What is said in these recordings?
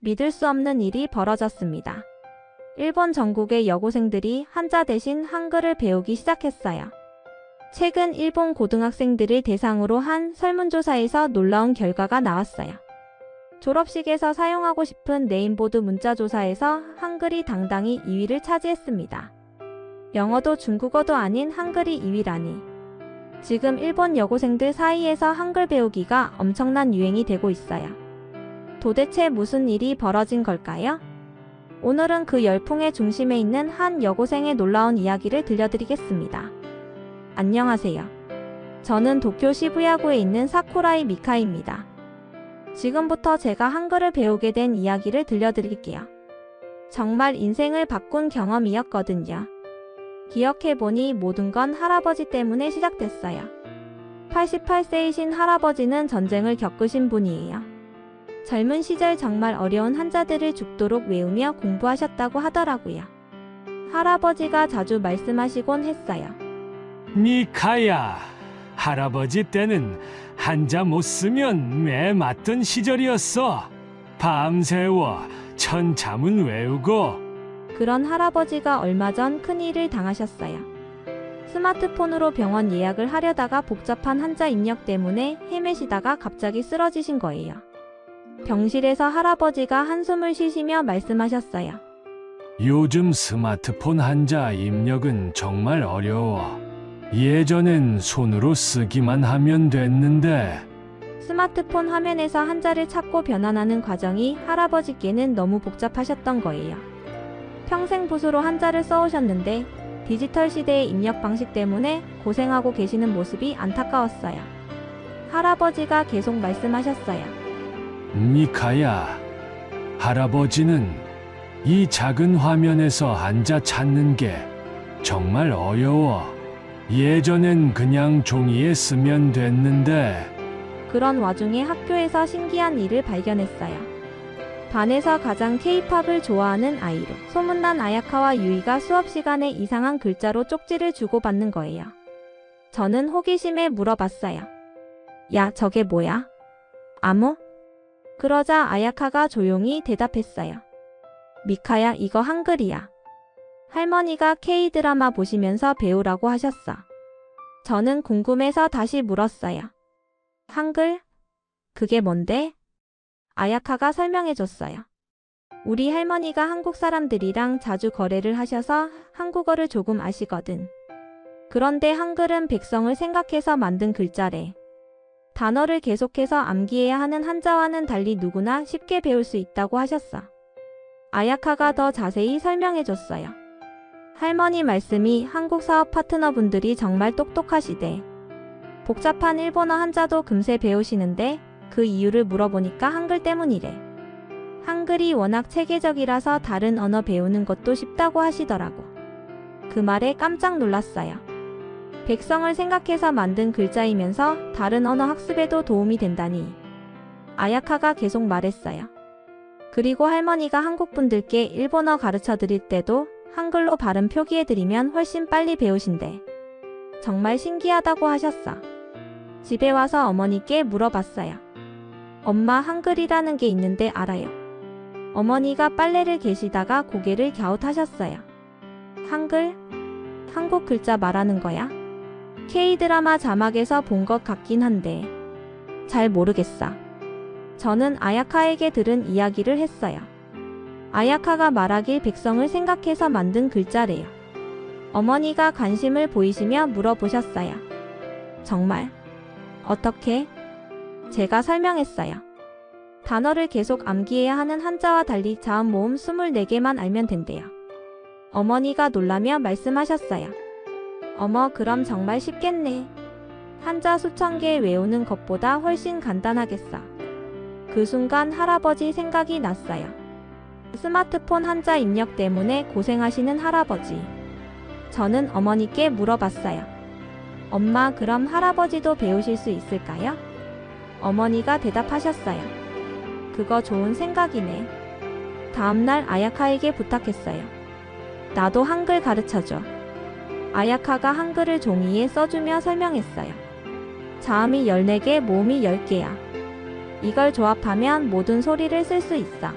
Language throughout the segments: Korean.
믿을 수 없는 일이 벌어졌습니다. 일본 전국의 여고생들이 한자 대신 한글을 배우기 시작했어요. 최근 일본 고등학생들을 대상으로 한 설문조사에서 놀라운 결과가 나왔어요. 졸업식에서 사용하고 싶은 네임보드 문자조사에서 한글이 당당히 2위를 차지했습니다. 영어도 중국어도 아닌 한글이 2위라니. 지금 일본 여고생들 사이에서 한글 배우기가 엄청난 유행이 되고 있어요. 도대체 무슨 일이 벌어진 걸까요? 오늘은 그 열풍의 중심에 있는 한 여고생의 놀라운 이야기를 들려드리겠습니다. 안녕하세요. 저는 도쿄 시부야구에 있는 사쿠라이 미카입니다. 지금부터 제가 한글을 배우게 된 이야기를 들려드릴게요. 정말 인생을 바꾼 경험이었거든요. 기억해보니 모든 건 할아버지 때문에 시작됐어요. 88세이신 할아버지는 전쟁을 겪으신 분이에요. 젊은 시절 정말 어려운 한자들을 죽도록 외우며 공부하셨다고 하더라고요. 할아버지가 자주 말씀하시곤 했어요. 미카야, 할아버지 때는 한자 못 쓰면 매 맞던 시절이었어. 밤새워 천자문 외우고. 그런 할아버지가 얼마 전 큰일을 당하셨어요. 스마트폰으로 병원 예약을 하려다가 복잡한 한자 입력 때문에 헤매시다가 갑자기 쓰러지신 거예요. 병실에서 할아버지가 한숨을 쉬시며 말씀하셨어요. 요즘 스마트폰 한자 입력은 정말 어려워. 예전엔 손으로 쓰기만 하면 됐는데. 스마트폰 화면에서 한자를 찾고 변환하는 과정이 할아버지께는 너무 복잡하셨던 거예요. 평생 붓으로 한자를 써오셨는데 디지털 시대의 입력 방식 때문에 고생하고 계시는 모습이 안타까웠어요. 할아버지가 계속 말씀하셨어요. 미카야, 할아버지는 이 작은 화면에서 한자 찾는 게 정말 어려워. 예전엔 그냥 종이에 쓰면 됐는데. 그런 와중에 학교에서 신기한 일을 발견했어요. 반에서 가장 K-팝을 좋아하는 아이로 소문난 아야카와 유이가 수업 시간에 이상한 글자로 쪽지를 주고받는 거예요. 저는 호기심에 물어봤어요. 야, 저게 뭐야? 암호? 그러자 아야카가 조용히 대답했어요. 미카야, 이거 한글이야. 할머니가 K-드라마 보시면서 배우라고 하셨어. 저는 궁금해서 다시 물었어요. 한글? 그게 뭔데? 아야카가 설명해줬어요. 우리 할머니가 한국 사람들이랑 자주 거래를 하셔서 한국어를 조금 아시거든. 그런데 한글은 백성을 생각해서 만든 글자래. 단어를 계속해서 암기해야 하는 한자와는 달리 누구나 쉽게 배울 수 있다고 하셨어. 아야카가 더 자세히 설명해줬어요. 할머니 말씀이 한국 사업 파트너분들이 정말 똑똑하시대. 복잡한 일본어 한자도 금세 배우시는데 그 이유를 물어보니까 한글 때문이래. 한글이 워낙 체계적이라서 다른 언어 배우는 것도 쉽다고 하시더라고. 그 말에 깜짝 놀랐어요. 백성을 생각해서 만든 글자이면서 다른 언어 학습에도 도움이 된다니. 아야카가 계속 말했어요. 그리고 할머니가 한국분들께 일본어 가르쳐 드릴 때도 한글로 발음 표기해드리면 훨씬 빨리 배우신대. 정말 신기하다고 하셨어. 집에 와서 어머니께 물어봤어요. 엄마, 한글이라는 게 있는데 알아요? 어머니가 빨래를 개시다가 고개를 갸웃하셨어요. 한글? 한국 글자 말하는 거야? K-드라마 자막에서 본 것 같긴 한데 잘 모르겠어. 저는 아야카에게 들은 이야기를 했어요. 아야카가 말하길 백성을 생각해서 만든 글자래요. 어머니가 관심을 보이시며 물어보셨어요. 정말? 어떻게? 제가 설명했어요. 단어를 계속 암기해야 하는 한자와 달리 자음 모음 24개만 알면 된대요. 어머니가 놀라며 말씀하셨어요. 어머, 그럼 정말 쉽겠네. 한자 수천 개 외우는 것보다 훨씬 간단하겠어. 그 순간 할아버지 생각이 났어요. 스마트폰 한자 입력 때문에 고생하시는 할아버지. 저는 어머니께 물어봤어요. 엄마, 그럼 할아버지도 배우실 수 있을까요? 어머니가 대답하셨어요. 그거 좋은 생각이네. 다음날 아야카에게 부탁했어요. 나도 한글 가르쳐줘. 아야카가 한글을 종이에 써주며 설명했어요. 자음이 14개, 모음이 10개야. 이걸 조합하면 모든 소리를 쓸 수 있어.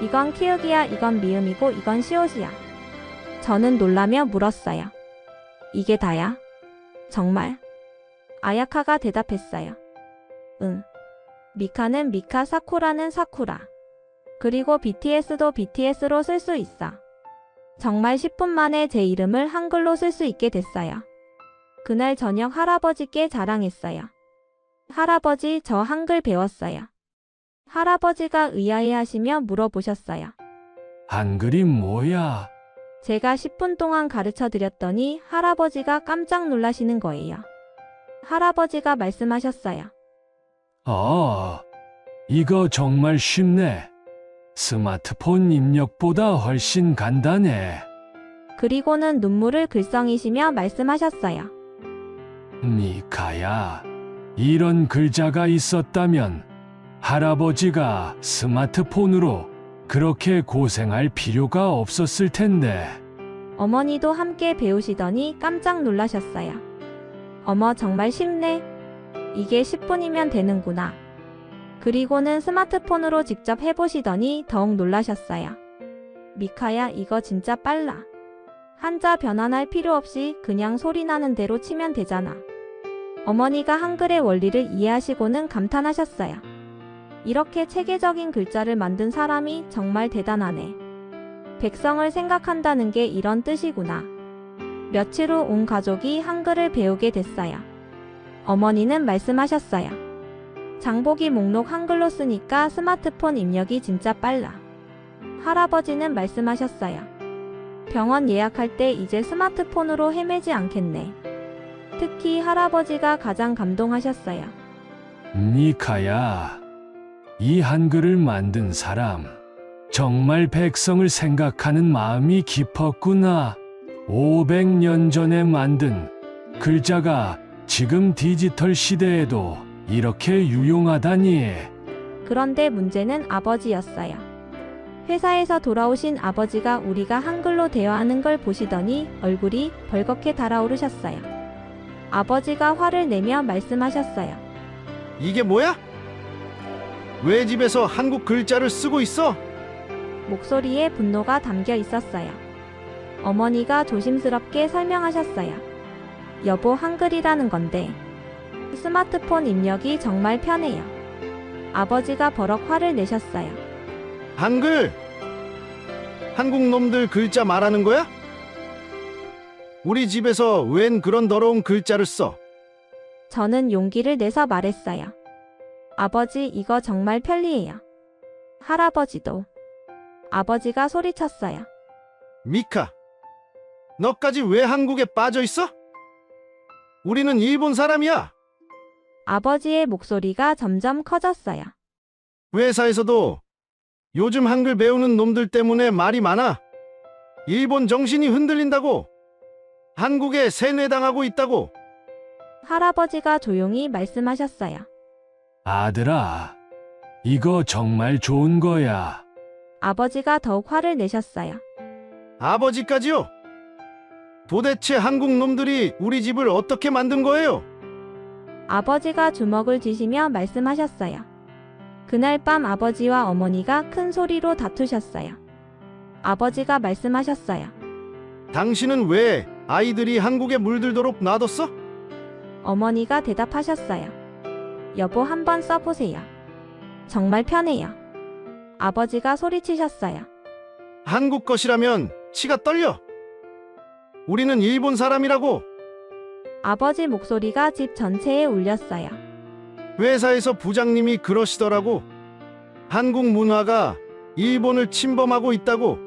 이건 키읔이야, 이건 미음이고 이건 시옷이야. 저는 놀라며 물었어요. 이게 다야? 정말? 아야카가 대답했어요. 응. 미카는 미카, 사쿠라는 사쿠라. 그리고 BTS도 BTS로 쓸 수 있어. 정말 10분 만에 제 이름을 한글로 쓸 수 있게 됐어요. 그날 저녁 할아버지께 자랑했어요. 할아버지, 저 한글 배웠어요. 할아버지가 의아해하시며 물어보셨어요. 한글이 뭐야? 제가 10분 동안 가르쳐 드렸더니 할아버지가 깜짝 놀라시는 거예요. 할아버지가 말씀하셨어요. 이거 정말 쉽네. 스마트폰 입력보다 훨씬 간단해. 그리고는 눈물을 글썽이시며 말씀하셨어요. 미카야, 이런 글자가 있었다면 할아버지가 스마트폰으로 그렇게 고생할 필요가 없었을 텐데. 어머니도 함께 배우시더니 깜짝 놀라셨어요. 어머, 정말 쉽네. 이게 10분이면 되는구나. 그리고는 스마트폰으로 직접 해보시더니 더욱 놀라셨어요. 미카야, 이거 진짜 빨라. 한자 변환할 필요 없이 그냥 소리 나는 대로 치면 되잖아. 어머니가 한글의 원리를 이해하시고는 감탄하셨어요. 이렇게 체계적인 글자를 만든 사람이 정말 대단하네. 백성을 생각한다는 게 이런 뜻이구나. 며칠 후 온 가족이 한글을 배우게 됐어요. 어머니는 말씀하셨어요. 장보기 목록 한글로 쓰니까 스마트폰 입력이 진짜 빨라. 할아버지는 말씀하셨어요. 병원 예약할 때 이제 스마트폰으로 헤매지 않겠네. 특히 할아버지가 가장 감동하셨어요. 미카야, 이 한글을 만든 사람, 정말 백성을 생각하는 마음이 깊었구나. 500년 전에 만든 글자가 지금 디지털 시대에도 이렇게 유용하다니. 그런데 문제는 아버지였어요. 회사에서 돌아오신 아버지가 우리가 한글로 대화하는 걸 보시더니 얼굴이 벌겋게 달아오르셨어요. 아버지가 화를 내며 말씀하셨어요. 이게 뭐야? 왜 집에서 한국 글자를 쓰고 있어? 목소리에 분노가 담겨 있었어요. 어머니가 조심스럽게 설명하셨어요. 여보, 한글이라는 건데 스마트폰 입력이 정말 편해요. 아버지가 버럭 화를 내셨어요. 한글! 한국 놈들 글자 말하는 거야? 우리 집에서 웬 그런 더러운 글자를 써? 저는 용기를 내서 말했어요. 아버지, 이거 정말 편리해요. 할아버지도. 아버지가 소리쳤어요. 미카, 너까지 왜 한국에 빠져 있어? 우리는 일본 사람이야. 아버지의 목소리가 점점 커졌어요. 회사에서도 요즘 한글 배우는 놈들 때문에 말이 많아. 일본 정신이 흔들린다고. 한국에 세뇌당하고 있다고. 할아버지가 조용히 말씀하셨어요. 아들아, 이거 정말 좋은 거야. 아버지가 더욱 화를 내셨어요. 아버지까지요? 도대체 한국 놈들이 우리 집을 어떻게 만든 거예요? 아버지가 주먹을 쥐시며 말씀하셨어요. 그날 밤 아버지와 어머니가 큰 소리로 다투셨어요. 아버지가 말씀하셨어요. 당신은 왜 아이들이 한국에 물들도록 놔뒀어? 어머니가 대답하셨어요. 여보, 한번 써보세요. 정말 편해요. 아버지가 소리치셨어요. 한국 것이라면 치가 떨려. 우리는 일본 사람이라고. 아버지 목소리가 집 전체에 울렸어요. 회사에서 부장님이 그러시더라고. 한국 문화가 일본을 침범하고 있다고.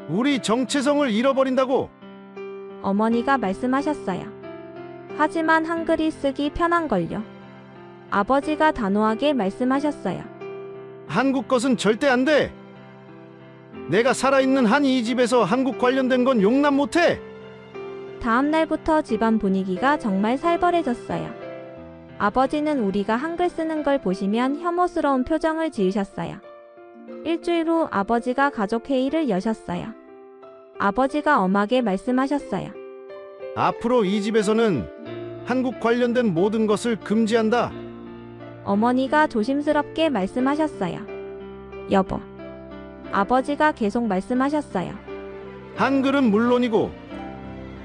우리 정체성을 잃어버린다고. 어머니가 말씀하셨어요. 하지만 한글이 쓰기 편한걸요. 아버지가 단호하게 말씀하셨어요. 한국 것은 절대 안 돼. 내가 살아있는 한 이 집에서 한국 관련된 건 용납 못해. 다음 날부터 집안 분위기가 정말 살벌해졌어요. 아버지는 우리가 한글 쓰는 걸 보시면 혐오스러운 표정을 지으셨어요. 일주일 후 아버지가 가족 회의를 여셨어요. 아버지가 엄하게 말씀하셨어요. 앞으로 이 집에서는 한국 관련된 모든 것을 아버지가 계속 말씀하셨어요. 한글은 물론이고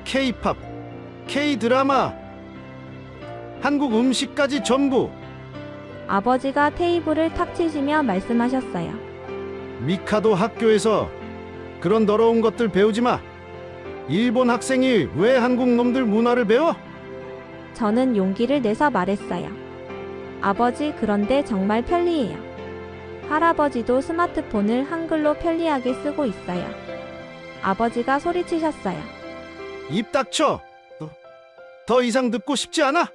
K-팝, K-드라마, 한국 음식까지 전부. 아버지가 테이블을 탁 치시며 말씀하셨어요. 미카도 학교에서 그런 더러운 것들 배우지 마. 일본 학생이 왜 한국 놈들 문화를 배워? 저는 용기를 내서 말했어요. 아버지, 그런데 정말 편리해요. 할아버지도 스마트폰을 한글로 편리하게 쓰고 있어요. 아버지가 소리치셨어요. 입 닥쳐. 더 이상 듣고 싶지 않아.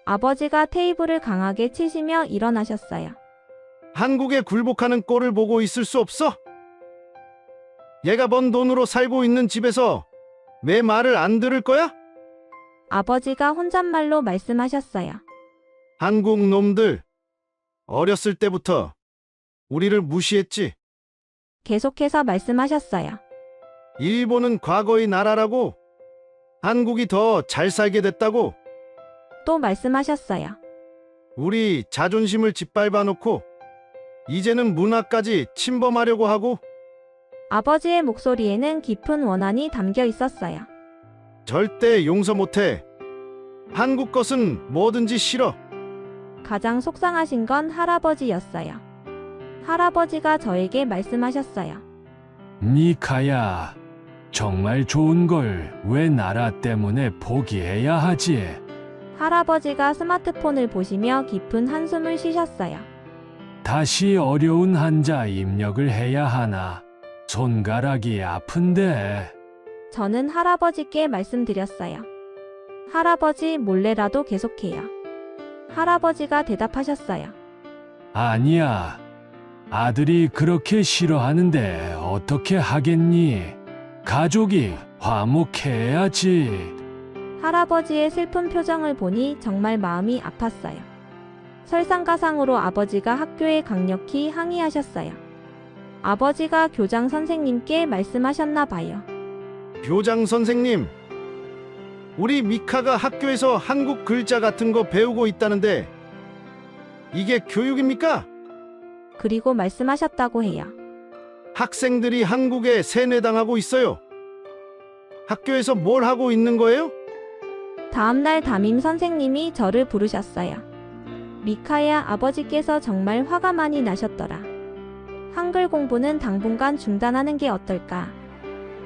아버지가 테이블을 강하게 치시며 일어나셨어요. 한국에 굴복하는 꼴을 보고 있을 수 없어. 얘가 번 돈으로 살고 있는 집에서 내 말을 안 들을 거야? 아버지가 혼잣말로 말씀하셨어요. 한국 놈들 어렸을 때부터 우리를 무시했지. 계속해서 말씀하셨어요. 일본은 과거의 나라라고. 한국이 더 잘 살게 됐다고. 또 말씀하셨어요. 우리 자존심을 짓밟아 놓고 이제는 문화까지 침범하려고 하고. 아버지의 목소리에는 깊은 원한이 담겨 있었어요. 절대 용서 못해. 한국 것은 뭐든지 싫어. 가장 속상하신 건 할아버지였어요. 할아버지가 저에게 말씀하셨어요. 미카야, 정말 좋은 걸 왜 나라 때문에 포기해야 하지? 할아버지가 스마트폰을 보시며 깊은 한숨을 쉬셨어요. 다시 어려운 한자 입력을 해야 하나? 손가락이 아픈데. 저는 할아버지께 말씀드렸어요. 할아버지, 몰래라도 계속해요. 할아버지가 대답하셨어요. 아니야. 아들이 그렇게 싫어하는데 어떻게 하겠니? 가족이 화목해야지. 할아버지의 슬픈 표정을 보니 정말 마음이 아팠어요. 설상가상으로 아버지가 학교에 강력히 항의하셨어요. 아버지가 교장 선생님께 말씀하셨나 봐요. 교장 선생님, 우리 미카가 학교에서 한국 글자 같은 거 배우고 있다는데 이게 교육입니까? 그리고 말씀하셨다고 해요. 학생들이 한국에 세뇌당하고 있어요. 학교에서 뭘 하고 있는 거예요? 다음날 담임 선생님이 저를 부르셨어요. 미카야, 아버지께서 정말 화가 많이 나셨더라. 한글 공부는 당분간 중단하는 게 어떨까?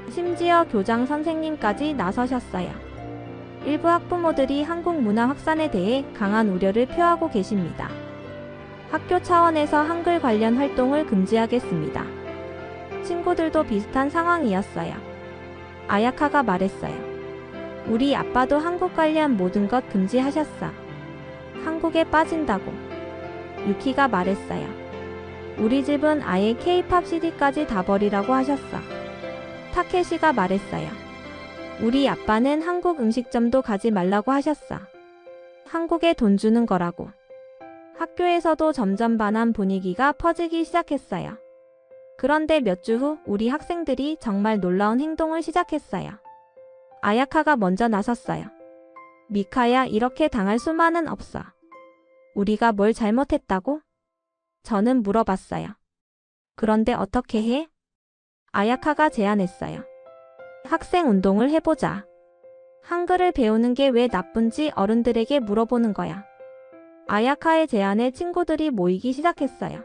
심지어 교장 선생님까지 나서셨어요. 일부 학부모들이 한국 문화 확산에 대해 강한 우려를 표하고 계십니다. 학교 차원에서 한글 관련 활동을 금지하겠습니다. 친구들도 비슷한 상황이었어요. 아야카가 말했어요. 우리 아빠도 한국 관련 모든 것 금지하셨어. 한국에 빠진다고. 유키가 말했어요. 우리 집은 아예 K-팝 CD까지 다 버리라고 하셨어. 타케시가 말했어요. 우리 아빠는 한국 음식점도 가지 말라고 하셨어. 한국에 돈 주는 거라고. 학교에서도 점점 반한 분위기가 퍼지기 시작했어요. 그런데 몇 주 후 우리 학생들이 정말 놀라운 행동을 시작했어요. 아야카가 먼저 나섰어요. 미카야, 이렇게 당할 수만은 없어. 우리가 뭘 잘못했다고? 저는 물어봤어요. 그런데 어떻게 해? 아야카가 제안했어요. 학생 운동을 해보자. 한글을 배우는 게 왜 나쁜지 어른들에게 물어보는 거야. 아야카의 제안에 친구들이 모이기 시작했어요.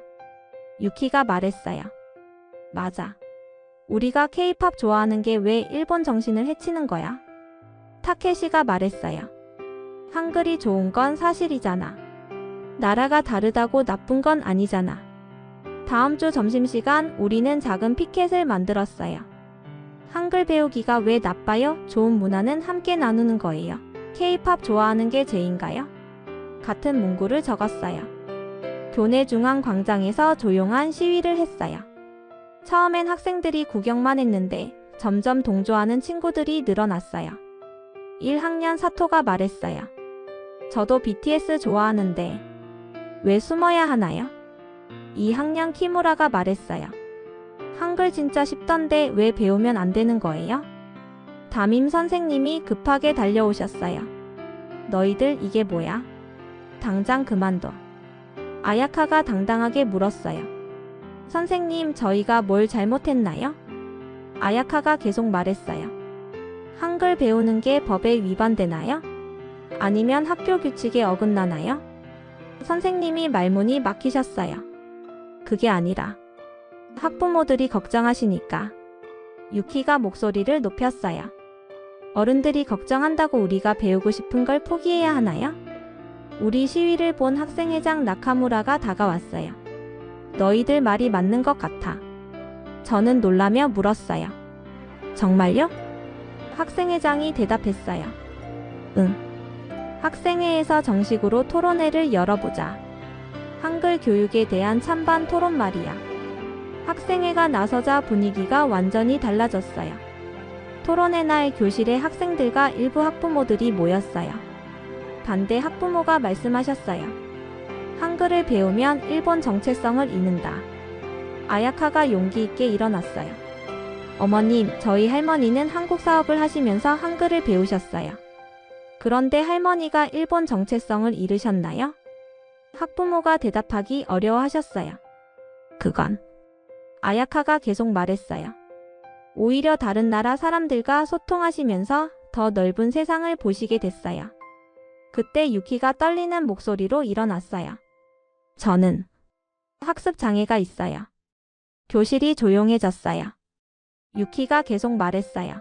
유키가 말했어요. 맞아. 우리가 K-팝 좋아하는 게 왜 일본 정신을 해치는 거야? 타케시가 말했어요. 한글이 좋은 건 사실이잖아. 나라가 다르다고 나쁜 건 아니잖아. 다음 주 점심시간 우리는 작은 피켓을 만들었어요. 한글 배우기가 왜 나빠요? 좋은 문화는 함께 나누는 거예요. K-팝 좋아하는 게 죄인가요? 같은 문구를 적었어요. 교내 중앙 광장에서 조용한 시위를 했어요. 처음엔 학생들이 구경만 했는데 점점 동조하는 친구들이 늘어났어요. 1학년 사토가 말했어요. 저도 BTS 좋아하는데 왜 숨어야 하나요? 2학년 키무라가 말했어요. 한글 진짜 쉽던데 왜 배우면 안 되는 거예요? 담임 선생님이 급하게 달려오셨어요. 너희들 이게 뭐야? 당장 그만둬. 아야카가 당당하게 물었어요. 선생님, 저희가 뭘 잘못했나요? 아야카가 계속 말했어요. 한글 배우는 게 법에 위반되나요? 아니면 학교 규칙에 어긋나나요? 선생님이 말문이 막히셨어요. 그게 아니라 학부모들이 걱정하시니까. 유키가 목소리를 높였어요. 어른들이 걱정한다고 우리가 배우고 싶은 걸 포기해야 하나요? 우리 시위를 본 학생회장 나카무라가 다가왔어요. 너희들 말이 맞는 것 같아. 저는 놀라며 물었어요. 정말요? 학생회장이 대답했어요. 응. 학생회에서 정식으로 토론회를 열어보자. 한글 교육에 대한 찬반 토론 말이야. 학생회가 나서자 분위기가 완전히 달라졌어요. 토론회 날 교실에 학생들과 일부 학부모들이 모였어요. 반대 학부모가 말씀하셨어요. 한글을 배우면 일본 정체성을 잃는다. 아야카가 용기 있게 일어났어요. 어머님, 저희 할머니는 한국 사업을 하시면서 한글을 배우셨어요. 그런데 할머니가 일본 정체성을 잃으셨나요? 학부모가 대답하기 어려워하셨어요. 그건 아야카가 계속 말했어요. 오히려 다른 나라 사람들과 소통하시면서 더 넓은 세상을 보시게 됐어요. 그때 유키가 떨리는 목소리로 일어났어요. 저는 학습 장애가 있어요. 교실이 조용해졌어요. 유키가 계속 말했어요.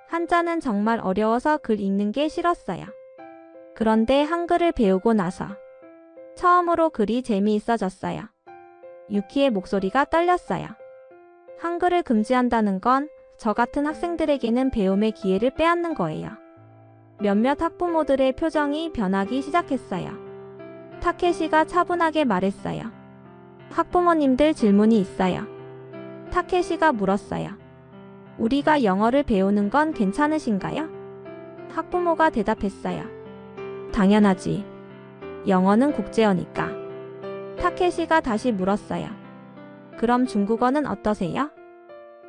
한자는 정말 어려워서 글 읽는 게 싫었어요. 그런데 한글을 배우고 나서 처음으로 글이 재미있어졌어요. 유키의 목소리가 떨렸어요. 한글을 금지한다는 건 저 같은 학생들에게는 배움의 기회를 빼앗는 거예요. 몇몇 학부모들의 표정이 변하기 시작했어요. 타케시가 차분하게 말했어요. 학부모님들 질문이 있어요. 타케시가 물었어요. 우리가 영어를 배우는 건 괜찮으신가요? 학부모가 대답했어요. 당연하지. 영어는 국제어니까. 타케시가 다시 물었어요. 그럼 중국어는 어떠세요?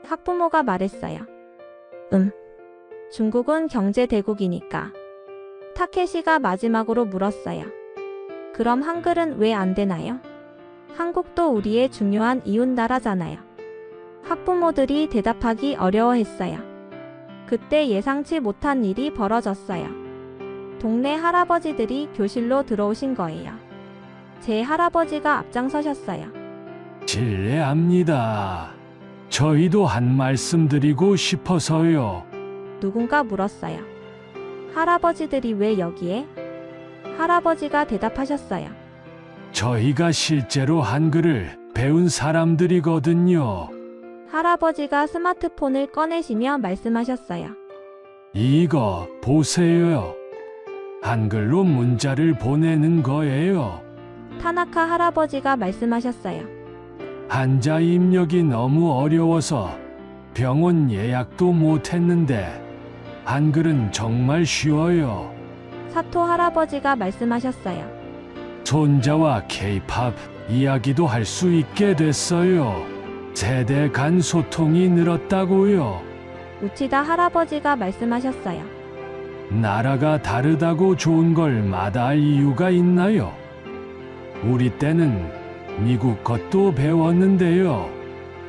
학부모가 말했어요. 중국은 경제대국이니까. 타케시가 마지막으로 물었어요. 그럼 한글은 왜 안 되나요? 한국도 우리의 중요한 이웃나라잖아요. 학부모들이 대답하기 어려워했어요. 그때 예상치 못한 일이 벌어졌어요. 동네 할아버지들이 교실로 들어오신 거예요. 제 할아버지가 앞장서셨어요. 실례합니다. 저희도 한 말씀 드리고 싶어서요. 누군가 물었어요. 할아버지들이 왜 여기에? 할아버지가 대답하셨어요. 저희가 실제로 한글을 배운 사람들이거든요. 할아버지가 스마트폰을 꺼내시며 말씀하셨어요. 이거 보세요. 한글로 문자를 보내는 거예요. 타나카 할아버지가 말씀하셨어요. 한자 입력이 너무 어려워서 병원 예약도 못했는데 한글은 정말 쉬워요. 사토 할아버지가 말씀하셨어요. 손자와 케이팝 이야기도 할 수 있게 됐어요. 세대 간 소통이 늘었다고요. 우치다 할아버지가 말씀하셨어요. 나라가 다르다고 좋은 걸 마다할 이유가 있나요? 우리 때는 미국 것도 배웠는데요.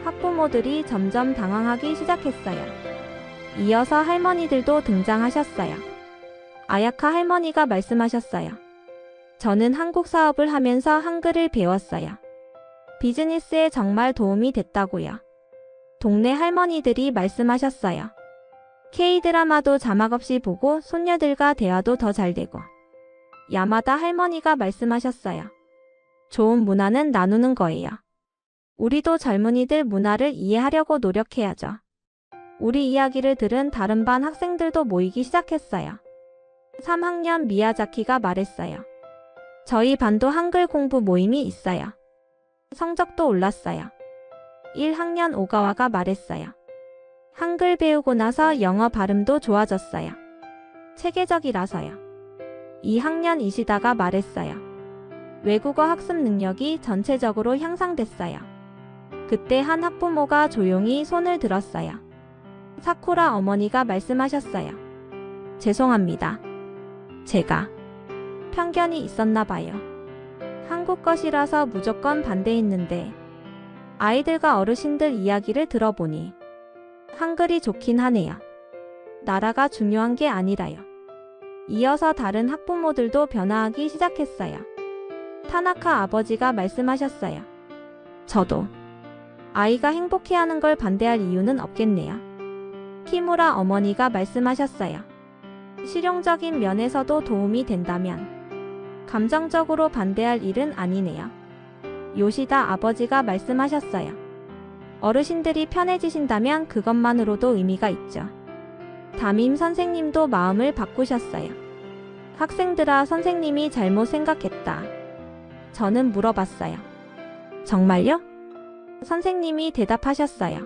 학부모들이 점점 당황하기 시작했어요. 이어서 할머니들도 등장하셨어요. 아야카 할머니가 말씀하셨어요. 저는 한국 사업을 하면서 한글을 배웠어요. 비즈니스에 정말 도움이 됐다고요. 동네 할머니들이 말씀하셨어요. K-드라마도 자막 없이 보고 손녀들과 대화도 더 잘 되고. 야마다 할머니가 말씀하셨어요. 좋은 문화는 나누는 거예요. 우리도 젊은이들 문화를 이해하려고 노력해야죠. 우리 이야기를 들은 다른 반 학생들도 모이기 시작했어요. 3학년 미야자키가 말했어요. 저희 반도 한글 공부 모임이 있어요. 성적도 올랐어요. 1학년 오가와가 말했어요. 한글 배우고 나서 영어 발음도 좋아졌어요. 체계적이라서요. 2학년 이시다가 말했어요. 외국어 학습 능력이 전체적으로 향상됐어요. 그때 한 학부모가 조용히 손을 들었어요. 사쿠라 어머니가 말씀하셨어요. 죄송합니다. 제가 편견이 있었나 봐요. 한국 것이라서 무조건 반대했는데 아이들과 어르신들 이야기를 들어보니 한글이 좋긴 하네요. 나라가 중요한 게 아니라요. 이어서 다른 학부모들도 변화하기 시작했어요. 타나카 아버지가 말씀하셨어요. 저도 아이가 행복해하는 걸 반대할 이유는 없겠네요. 키무라 어머니가 말씀하셨어요. 실용적인 면에서도 도움이 된다면 감정적으로 반대할 일은 아니네요. 요시다 아버지가 말씀하셨어요. 어르신들이 편해지신다면 그것만으로도 의미가 있죠. 담임 선생님도 마음을 바꾸셨어요. 학생들아, 선생님이 잘못 생각했다. 저는 물어봤어요. 정말요? 선생님이 대답하셨어요.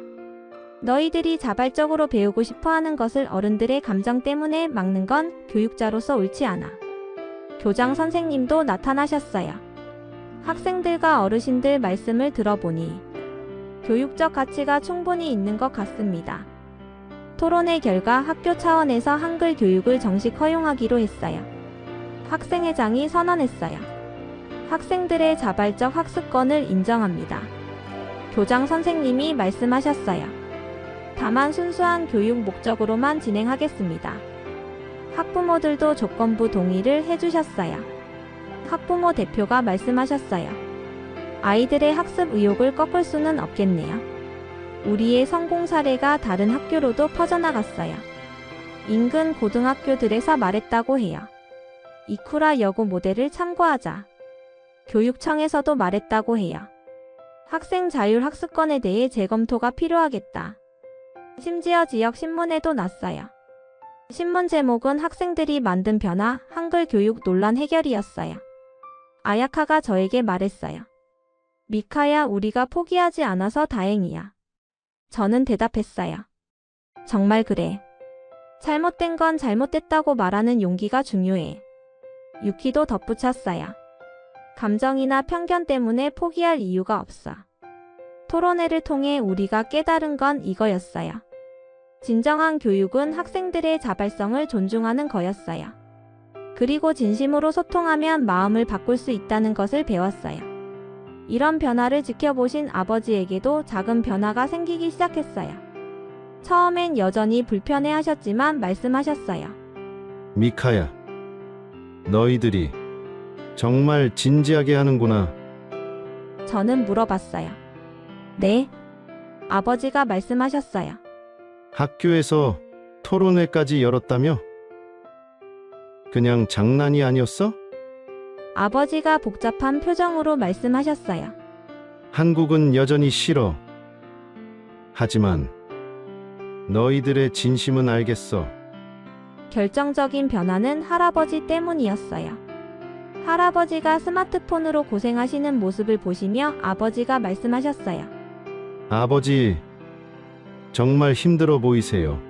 너희들이 자발적으로 배우고 싶어 하는 것을 어른들의 감정 때문에 막는 건 교육자로서 옳지 않아. 교장 선생님도 나타나셨어요. 학생들과 어르신들 말씀을 들어보니 교육적 가치가 충분히 있는 것 같습니다. 토론의 결과 학교 차원에서 한글 교육을 정식 허용하기로 했어요. 학생회장이 선언했어요. 학생들의 자발적 학습권을 인정합니다. 교장 선생님이 말씀하셨어요. 다만 순수한 교육 목적으로만 진행하겠습니다. 학부모들도 조건부 동의를 해주셨어요. 학부모 대표가 말씀하셨어요. 아이들의 학습 의욕을 꺾을 수는 없겠네요. 우리의 성공 사례가 다른 학교로도 퍼져나갔어요. 인근 고등학교들에서 말했다고 해요. 이쿠라 여고 모델을 참고하자. 교육청에서도 말했다고 해요. 학생 자율 학습권에 대해 재검토가 필요하겠다. 심지어 지역 신문에도 났어요. 신문 제목은 학생들이 만든 변화, 한글 교육 논란 해결이었어요. 아야카가 저에게 말했어요. 미카야, 우리가 포기하지 않아서 다행이야. 저는 대답했어요. 정말 그래. 잘못된 건 잘못됐다고 말하는 용기가 중요해. 유키도 덧붙였어요. 감정이나 편견 때문에 포기할 이유가 없어. 토론회를 통해 우리가 깨달은 건 이거였어요. 진정한 교육은 학생들의 자발성을 존중하는 거였어요. 그리고 진심으로 소통하면 마음을 바꿀 수 있다는 것을 배웠어요. 이런 변화를 지켜보신 아버지에게도 작은 변화가 생기기 시작했어요. 처음엔 여전히 불편해하셨지만 말씀하셨어요. 미카야, 너희들이 정말 진지하게 하는구나. 저는 물어봤어요. 네? 아버지가 말씀하셨어요. 학교에서 토론회까지 열었다며? 그냥 장난이 아니었어? 아버지가 복잡한 표정으로 말씀하셨어요. 한국은 여전히 싫어. 하지만 너희들의 진심은 알겠어. 결정적인 변화는 할아버지 때문이었어요. 할아버지가 스마트폰으로 고생하시는 모습을 보시며 아버지가 말씀하셨어요. 아버지, 정말 힘들어 보이세요.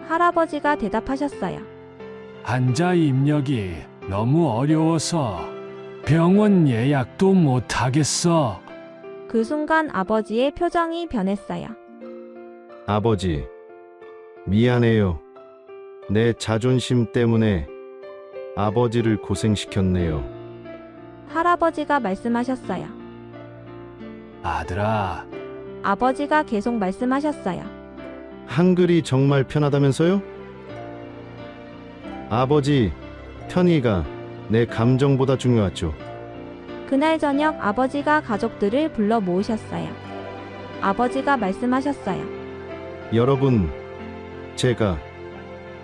할아버지가 대답하셨어요. 환자 입력이 너무 어려워서 병원 예약도 못 하겠어. 그 순간 아버지의 표정이 변했어요. 아버지, 미안해요. 내 자존심 때문에 아버지를 고생시켰네요. 할아버지가 말씀하셨어요. 아들아, 아버지가 계속 말씀하셨어요. 한글이 정말 편하다면서요? 아버지, 편의가 내 감정보다 중요하죠. 그날 저녁 아버지가 가족들을 불러 모으셨어요. 아버지가 말씀하셨어요. 여러분, 제가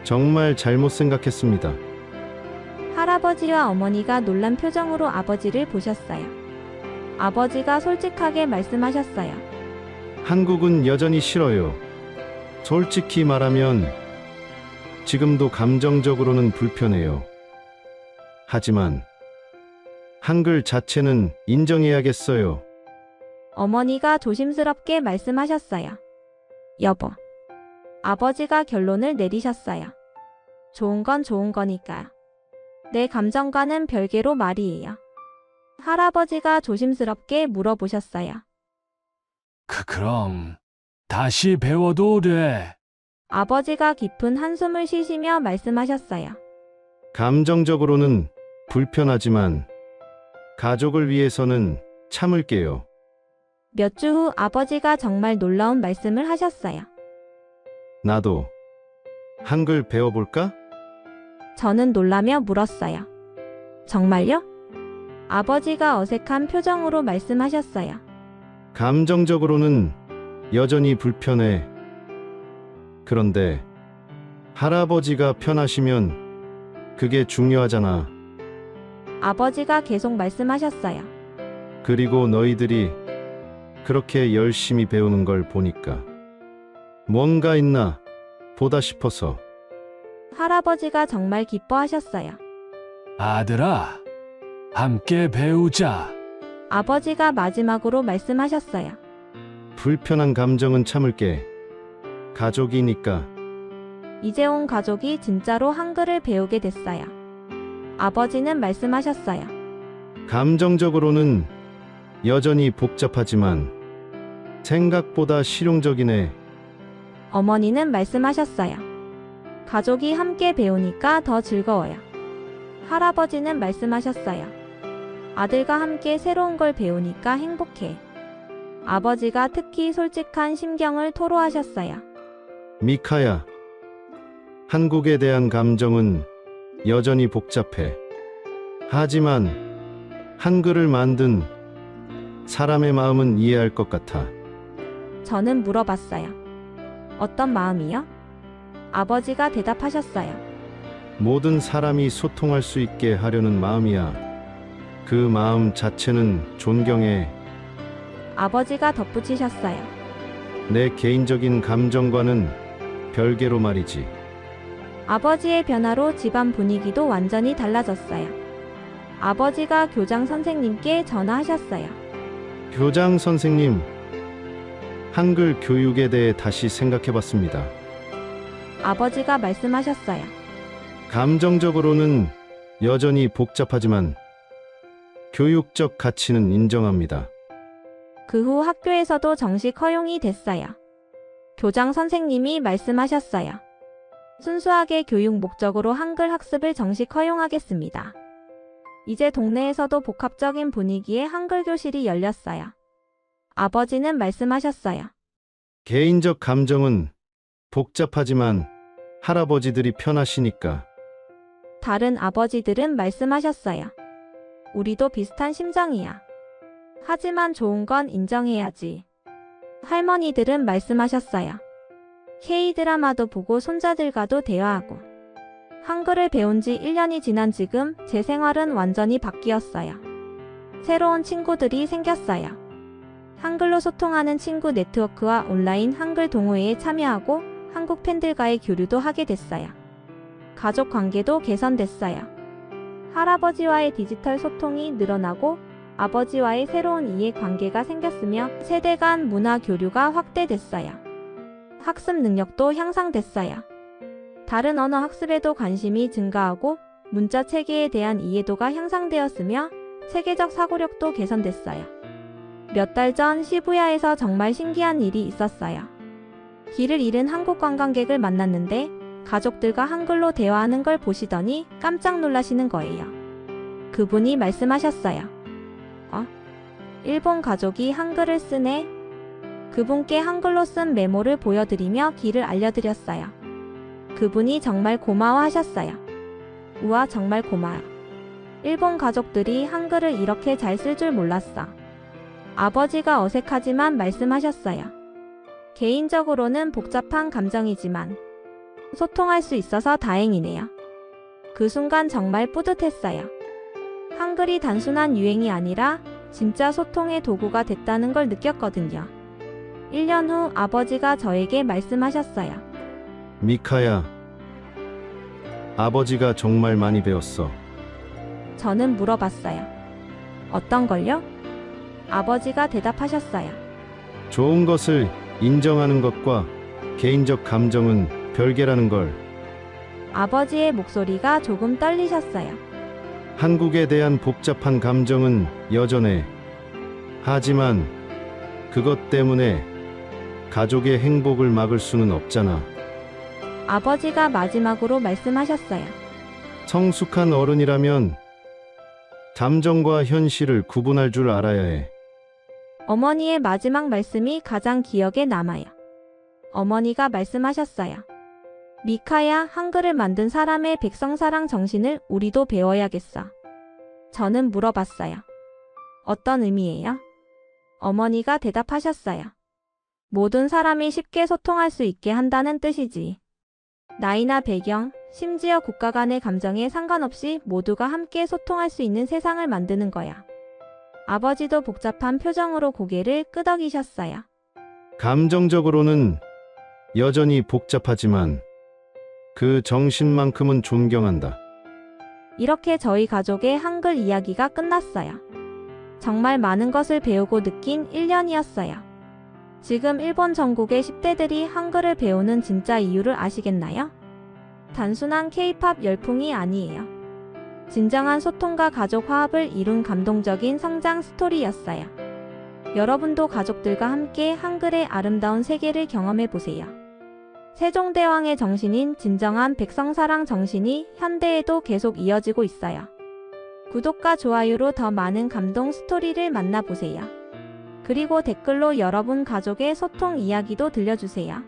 정말 잘못 생각했습니다. 할아버지와 어머니가 놀란 표정으로 아버지를 보셨어요. 아버지가 솔직하게 말씀하셨어요. 한국은 여전히 싫어요. 솔직히 말하면 지금도 감정적으로는 불편해요. 하지만 한글 자체는 인정해야겠어요. 어머니가 조심스럽게 말씀하셨어요. 여보. 아버지가 결론을 내리셨어요. 좋은 건 좋은 거니까. 내 감정과는 별개로 말이에요. 할아버지가 조심스럽게 물어보셨어요. 그럼 다시 배워도 돼. 아버지가 깊은 한숨을 쉬시며 말씀하셨어요. 감정적으로는 불편하지만 가족을 위해서는 참을게요. 몇 주 후 아버지가 정말 놀라운 말씀을 하셨어요. 나도 한글 배워볼까? 저는 놀라며 물었어요. 정말요? 아버지가 어색한 표정으로 말씀하셨어요. 감정적으로는 여전히 불편해. 그런데 할아버지가 편하시면 그게 중요하잖아. 아버지가 계속 말씀하셨어요. 그리고 너희들이 그렇게 열심히 배우는 걸 보니까 뭔가 있나 보다 싶어서. 할아버지가 정말 기뻐하셨어요. 아들아, 함께 배우자. 아버지가 마지막으로 말씀하셨어요. 불편한 감정은 참을게. 가족이니까. 이제 온 가족이 진짜로 한글을 배우게 됐어요. 아버지는 말씀하셨어요. 감정적으로는 여전히 복잡하지만 생각보다 실용적이네. 어머니는 말씀하셨어요. 가족이 함께 배우니까 더 즐거워요. 할아버지는 말씀하셨어요. 아들과 함께 새로운 걸 배우니까 행복해. 아버지가 특히 솔직한 심경을 토로하셨어요. 미카야, 한국에 대한 감정은 여전히 복잡해. 하지만 한글을 만든 사람의 마음은 이해할 것 같아. 저는 물어봤어요. 어떤 마음이요? 아버지가 대답하셨어요. 모든 사람이 소통할 수 있게 하려는 마음이야. 그 마음 자체는 존경해. 아버지가 덧붙이셨어요. 내 개인적인 감정과는 별개로 말이지. 아버지의 변화로 집안 분위기도 완전히 달라졌어요. 아버지가 교장 선생님께 전화하셨어요. 교장 선생님, 한글 교육에 대해 다시 생각해 봤습니다. 아버지가 말씀하셨어요. 감정적으로는 여전히 복잡하지만 교육적 가치는 인정합니다. 그 후 학교에서도 정식 허용이 됐어요. 교장 선생님이 말씀하셨어요. 순수하게 교육 목적으로 한글 학습을 정식 허용하겠습니다. 이제 동네에서도 복합적인 분위기의 한글 교실이 열렸어요. 아버지는 말씀하셨어요. 개인적 감정은 복잡하지만 할아버지들이 편하시니까. 다른 아버지들은 말씀하셨어요. 우리도 비슷한 심정이야. 하지만 좋은 건 인정해야지. 할머니들은 말씀하셨어요. K-드라마도 보고 손자들과도 대화하고. 한글을 배운 지 1년이 지난 지금 제 생활은 완전히 바뀌었어요. 새로운 친구들이 생겼어요. 한글로 소통하는 친구 네트워크와 온라인 한글 동호회에 참여하고 한국 팬들과의 교류도 하게 됐어요. 가족 관계도 개선됐어요. 할아버지와의 디지털 소통이 늘어나고 아버지와의 새로운 이해 관계가 생겼으며 세대 간 문화 교류가 확대됐어요. 학습 능력도 향상됐어요. 다른 언어 학습에도 관심이 증가하고 문자 체계에 대한 이해도가 향상되었으며 세계적 사고력도 개선됐어요. 몇 달 전 시부야에서 정말 신기한 일이 있었어요. 길을 잃은 한국 관광객을 만났는데 가족들과 한글로 대화하는 걸 보시더니 깜짝 놀라시는 거예요. 그분이 말씀하셨어요. 일본 가족이 한글을 쓰네? 그분께 한글로 쓴 메모를 보여드리며 길을 알려드렸어요. 그분이 정말 고마워하셨어요. 우와, 정말 고마워. 일본 가족들이 한글을 이렇게 잘 쓸 줄 몰랐어. 아버지가 어색하지만 말씀하셨어요. 개인적으로는 복잡한 감정이지만 소통할 수 있어서 다행이네요. 그 순간 정말 뿌듯했어요. 한글이 단순한 유행이 아니라 진짜 소통의 도구가 됐다는 걸 느꼈거든요. 1년 후 아버지가 저에게 말씀하셨어요. 미카야, 아버지가 정말 많이 배웠어. 저는 물어봤어요. 어떤 걸요? 아버지가 대답하셨어요. 좋은 것을 인정하는 것과 개인적 감정은 별개라는 걸. 아버지의 목소리가 조금 떨리셨어요. 한국에 대한 복잡한 감정은 여전해. 하지만 그것 때문에 가족의 행복을 막을 수는 없잖아. 아버지가 마지막으로 말씀하셨어요. 성숙한 어른이라면 감정과 현실을 구분할 줄 알아야 해. 어머니의 마지막 말씀이 가장 기억에 남아요. 어머니가 말씀하셨어요. 미카야, 한글을 만든 사람의 백성사랑 정신을 우리도 배워야겠어. 저는 물어봤어요. 어떤 의미예요? 어머니가 대답하셨어요. 모든 사람이 쉽게 소통할 수 있게 한다는 뜻이지. 나이나 배경, 심지어 국가 간의 감정에 상관없이 모두가 함께 소통할 수 있는 세상을 만드는 거야. 아버지도 복잡한 표정으로 고개를 끄덕이셨어요. 감정적으로는 여전히 복잡하지만 그 정신만큼은 존경한다. 이렇게 저희 가족의 한글 이야기가 끝났어요. 정말 많은 것을 배우고 느낀 1년이었어요. 지금 일본 전국의 10대들이 한글을 배우는 진짜 이유를 아시겠나요? 단순한 K-팝 열풍이 아니에요. 진정한 소통과 가족 화합을 이룬 감동적인 성장 스토리였어요. 여러분도 가족들과 함께 한글의 아름다운 세계를 경험해 보세요. 세종대왕의 정신인 진정한 백성사랑 정신이 현대에도 계속 이어지고 있어요. 구독과 좋아요로 더 많은 감동 스토리를 만나보세요. 그리고 댓글로 여러분 가족의 소통 이야기도 들려주세요.